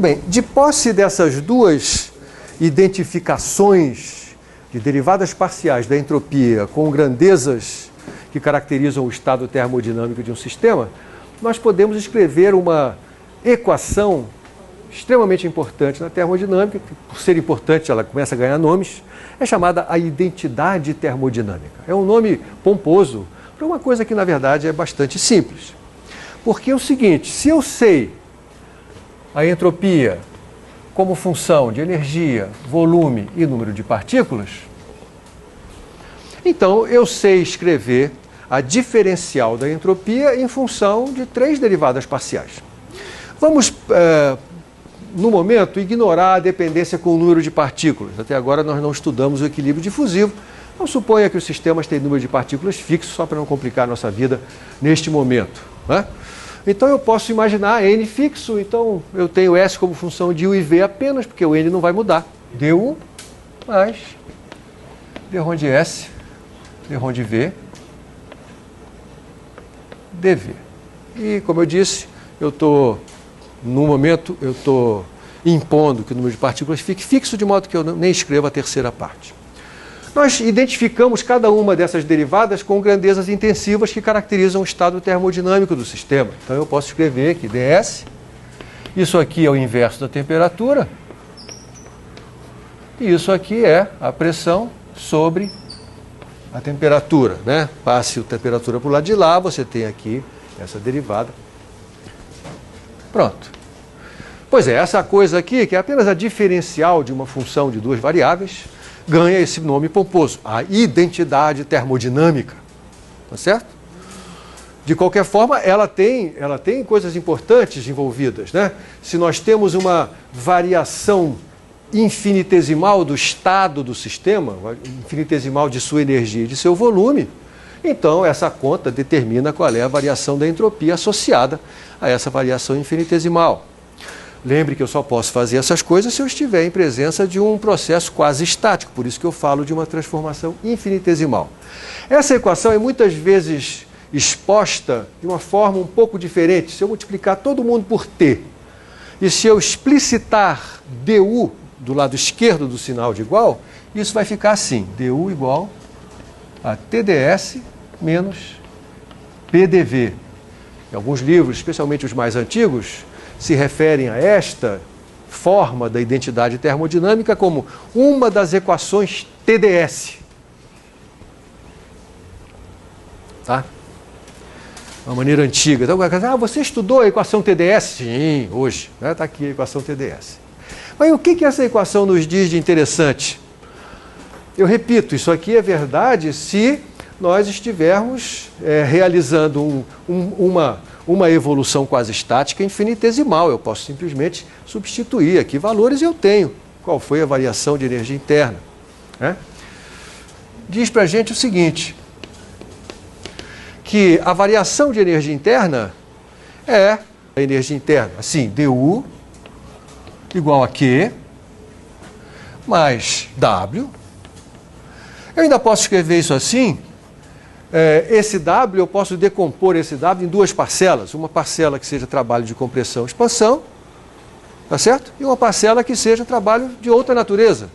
bem, de posse dessas duas identificações de derivadas parciais da entropia com grandezas que caracterizam o estado termodinâmico de um sistema, nós podemos escrever uma equação extremamente importante na termodinâmica, que por ser importante ela começa a ganhar nomes, é chamada a identidade termodinâmica. É um nome pomposo para uma coisa que na verdade é bastante simples. Porque é o seguinte, se eu sei a entropia como função de energia, volume e número de partículas, então eu sei escrever a diferencial da entropia em função de 3 derivadas parciais. Vamos, no momento, ignorar a dependência com o número de partículas. Até agora nós não estudamos o equilíbrio difusivo. Não suponha que os sistemas têm número de partículas fixo, só para não complicar a nossa vida neste momento, né? Então eu posso imaginar N fixo, então eu tenho S como função de U e V apenas, porque o N não vai mudar. dU mais dρ de S, dρ de V, dV. E, como eu disse, no momento, eu estou impondo que o número de partículas fique fixo, de modo que eu nem escrevo a terceira parte. Nós identificamos cada uma dessas derivadas com grandezas intensivas que caracterizam o estado termodinâmico do sistema. Então eu posso escrever que ds, isso aqui é o inverso da temperatura, e isso aqui é a pressão sobre a temperatura, né? Passe a temperatura para o lado de lá, você tem aqui essa derivada. Pronto. Pois é, essa coisa aqui, que é apenas a diferencial de uma função de 2 variáveis, ganha esse nome pomposo, a identidade termodinâmica. Tá certo? De qualquer forma, ela tem coisas importantes envolvidas, né? Se nós temos uma variação infinitesimal do estado do sistema, infinitesimal de sua energia e de seu volume, então essa conta determina qual é a variação da entropia associada a essa variação infinitesimal. Lembre que eu só posso fazer essas coisas se eu estiver em presença de um processo quase estático, por isso que eu falo de uma transformação infinitesimal. Essa equação é muitas vezes exposta de uma forma um pouco diferente. Se eu multiplicar todo mundo por T, e se eu explicitar dU do lado esquerdo do sinal de igual, isso vai ficar assim, dU igual a TdS menos PDV. Em alguns livros, especialmente os mais antigos, se referem a esta forma da identidade termodinâmica como uma das equações TdS. Tá? Uma maneira antiga. Então, você estudou a equação TdS? Sim, hoje. Está aqui a equação TdS. Mas o que essa equação nos diz de interessante? Eu repito, isso aqui é verdade se nós estivermos realizando uma evolução quase estática infinitesimal. Eu posso simplesmente substituir aqui valores e eu tenho qual foi a variação de energia interna, né? Diz para a gente o seguinte, que a variação de energia interna é a energia interna, assim, dU igual a Q mais W. Eu ainda posso escrever isso assim. Esse W, eu posso decompor esse W em 2 parcelas. Uma parcela que seja trabalho de compressão e expansão, tá certo? E uma parcela que seja trabalho de outra natureza.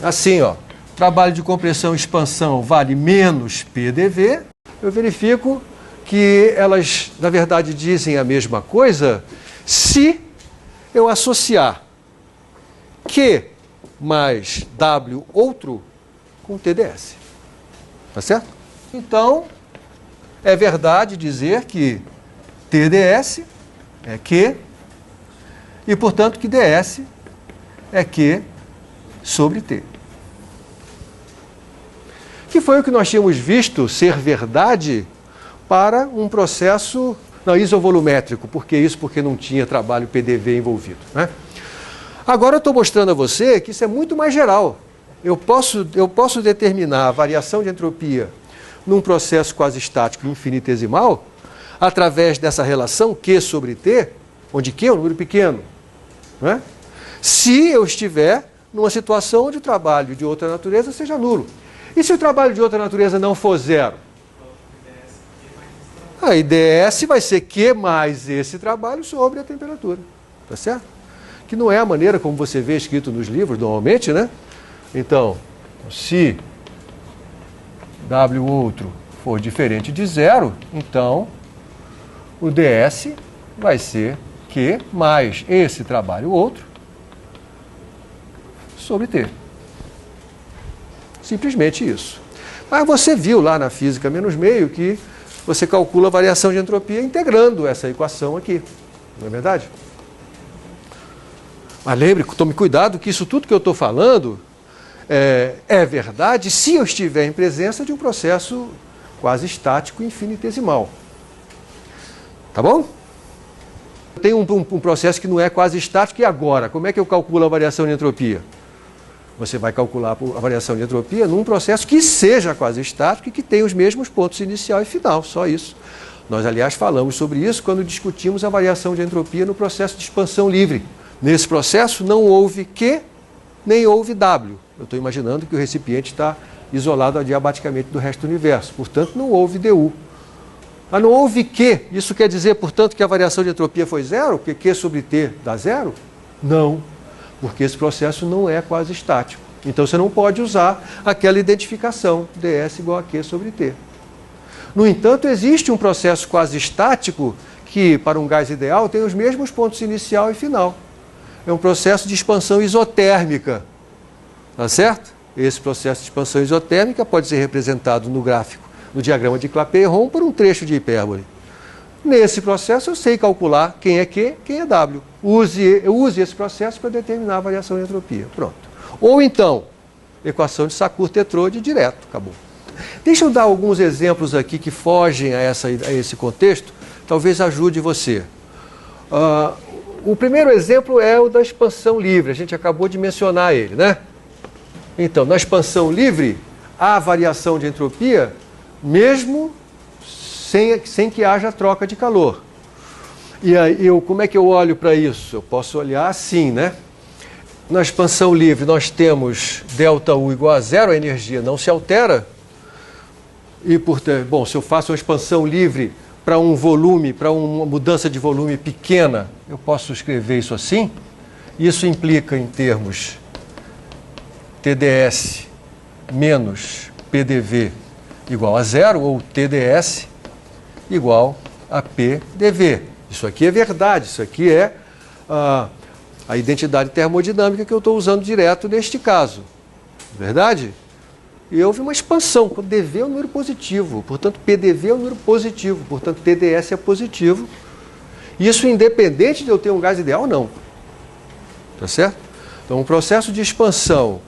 Assim, ó, trabalho de compressão e expansão vale menos PDV. Eu verifico que elas, na verdade, dizem a mesma coisa se eu associar Q mais W outro com TdS. Tá certo? Então, é verdade dizer que TdS é Q e, portanto, que ds é Q sobre T. Que foi o que nós tínhamos visto ser verdade para um processo isovolumétrico. Por que isso? Porque não tinha trabalho PDV envolvido, né? Agora eu estou mostrando a você que isso é muito mais geral. Eu posso determinar a variação de entropia num processo quase estático infinitesimal através dessa relação Q sobre T, onde Q é um número pequeno, né? Se eu estiver numa situação onde o trabalho de outra natureza seja nulo. E se o trabalho de outra natureza não for zero? Aí ds vai ser Q mais esse trabalho sobre a temperatura. tá certo? Que não é a maneira como você vê escrito nos livros, normalmente, né? Então, se W outro for diferente de zero, então o ds vai ser Q mais esse trabalho outro sobre T. Simplesmente isso. Mas você viu lá na física menos meio que você calcula a variação de entropia integrando essa equação aqui. Não é verdade? Mas lembre, tome cuidado que isso tudo que eu estou falando é verdade se eu estiver em presença de um processo quase estático infinitesimal. Tá bom? Tem um processo que não é quase estático, e agora? Como é que eu calculo a variação de entropia? Você vai calcular a variação de entropia num processo que seja quase estático e que tenha os mesmos pontos inicial e final, só isso. Nós, aliás, falamos sobre isso quando discutimos a variação de entropia no processo de expansão livre. Nesse processo não houve Q, nem houve W. Eu estou imaginando que o recipiente está isolado adiabaticamente do resto do universo, portanto não houve DU. Mas não houve Q, isso quer dizer, portanto, que a variação de entropia foi zero? Porque Q sobre T dá zero? Não, porque esse processo não é quase estático. Então você não pode usar aquela identificação, ds igual a Q sobre T. No entanto, existe um processo quase estático que, para um gás ideal, tem os mesmos pontos inicial e final. É um processo de expansão isotérmica. Tá certo? Esse processo de expansão isotérmica pode ser representado no gráfico, no diagrama de Clapeyron, por um trecho de hipérbole. Nesse processo, eu sei calcular quem é Q, quem é W. Use esse processo para determinar a variação de entropia. Pronto. Ou então, equação de Sackur-Tetrode direto. Acabou. Deixa eu dar alguns exemplos aqui que fogem a esse contexto, talvez ajude você. O primeiro exemplo é o da expansão livre, a gente acabou de mencionar ele, né? Então, na expansão livre, há variação de entropia, mesmo sem que haja troca de calor. E aí, como é que eu olho para isso? Eu posso olhar assim, né? Na expansão livre, nós temos ΔU igual a zero, a energia não se altera. E, portanto, bom, se eu faço uma expansão livre para um volume, para uma mudança de volume pequena, eu posso escrever isso assim. Isso implica em termos TdS menos PDV igual a zero, ou TdS igual a PDV. Isso aqui é verdade, isso aqui é a identidade termodinâmica que eu estou usando direto neste caso. Verdade? E houve uma expansão, quando dV é um número positivo, portanto PDV é um número positivo, portanto TdS é positivo. Isso independente de eu ter um gás ideal ou não. Tá certo? Então um processo de expansão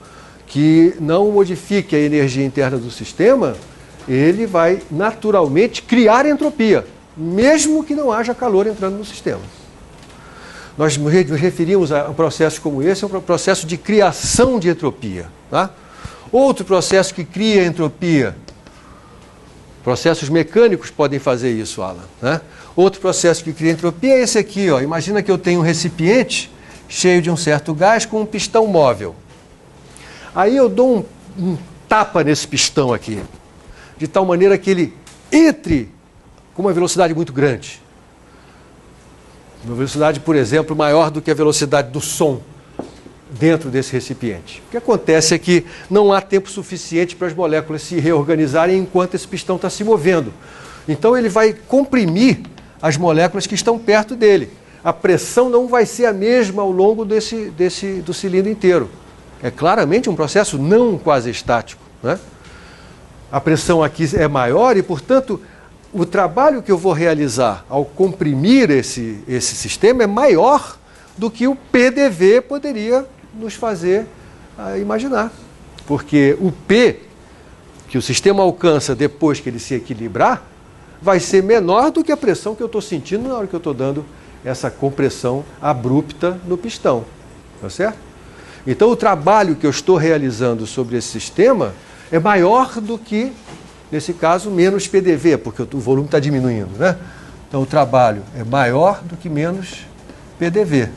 que não modifique a energia interna do sistema, ele vai naturalmente criar entropia, mesmo que não haja calor entrando no sistema. Nós nos referimos a um processo como esse, é um processo de criação de entropia. Tá? Outro processo que cria entropia, processos mecânicos podem fazer isso, Alan. Né? Outro processo que cria entropia é esse aqui. Ó. Imagina que eu tenho um recipiente cheio de um certo gás com um pistão móvel. Aí eu dou um tapa nesse pistão aqui, de tal maneira que ele entre com uma velocidade muito grande. Uma velocidade, por exemplo, maior do que a velocidade do som dentro desse recipiente. O que acontece é que não há tempo suficiente para as moléculas se reorganizarem enquanto esse pistão está se movendo. Então ele vai comprimir as moléculas que estão perto dele. A pressão não vai ser a mesma ao longo do cilindro inteiro. É claramente um processo não quase estático. Né? A pressão aqui é maior e, portanto, o trabalho que eu vou realizar ao comprimir esse sistema é maior do que o PDV poderia nos fazer imaginar. Porque o P que o sistema alcança depois que ele se equilibrar vai ser menor do que a pressão que eu estou sentindo na hora que eu estou dando essa compressão abrupta no pistão. Tá certo? Então o trabalho que eu estou realizando sobre esse sistema é maior do que, nesse caso, menos PDV, porque o volume está diminuindo. Né? Então o trabalho é maior do que menos PDV.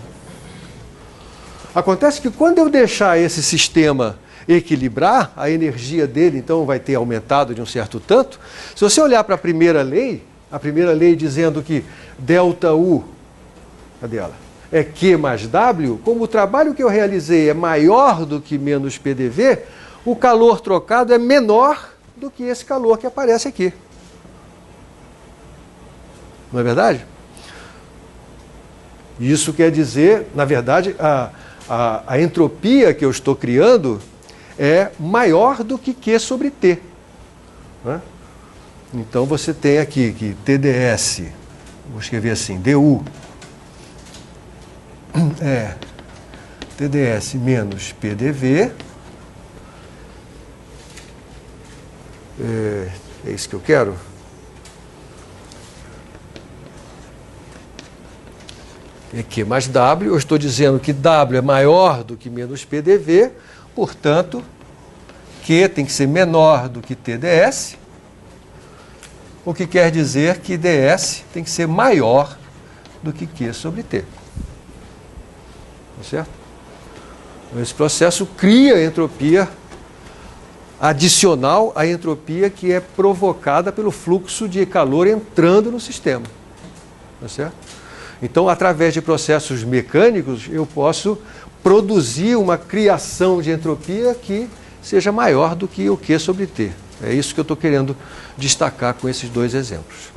Acontece que quando eu deixar esse sistema equilibrar, a energia dele então vai ter aumentado de um certo tanto. Se você olhar para a primeira lei dizendo que ΔU, cadê ela? é Q mais W, como o trabalho que eu realizei é maior do que menos PDV, o calor trocado é menor do que esse calor que aparece aqui. Não é verdade? Isso quer dizer, na verdade, a entropia que eu estou criando é maior do que Q sobre T. Né? Então você tem aqui que TdS, vou escrever assim, DU, é TdS menos PDV, é isso que eu quero? É Q mais W, eu estou dizendo que W é maior do que menos PDV, portanto, Q tem que ser menor do que TdS, o que quer dizer que ds tem que ser maior do que Q sobre T. Tá certo? Esse processo cria entropia adicional à entropia que é provocada pelo fluxo de calor entrando no sistema. Tá certo? Então, através de processos mecânicos, eu posso produzir uma criação de entropia que seja maior do que o Q sobre T. É isso que eu estou querendo destacar com esses dois exemplos.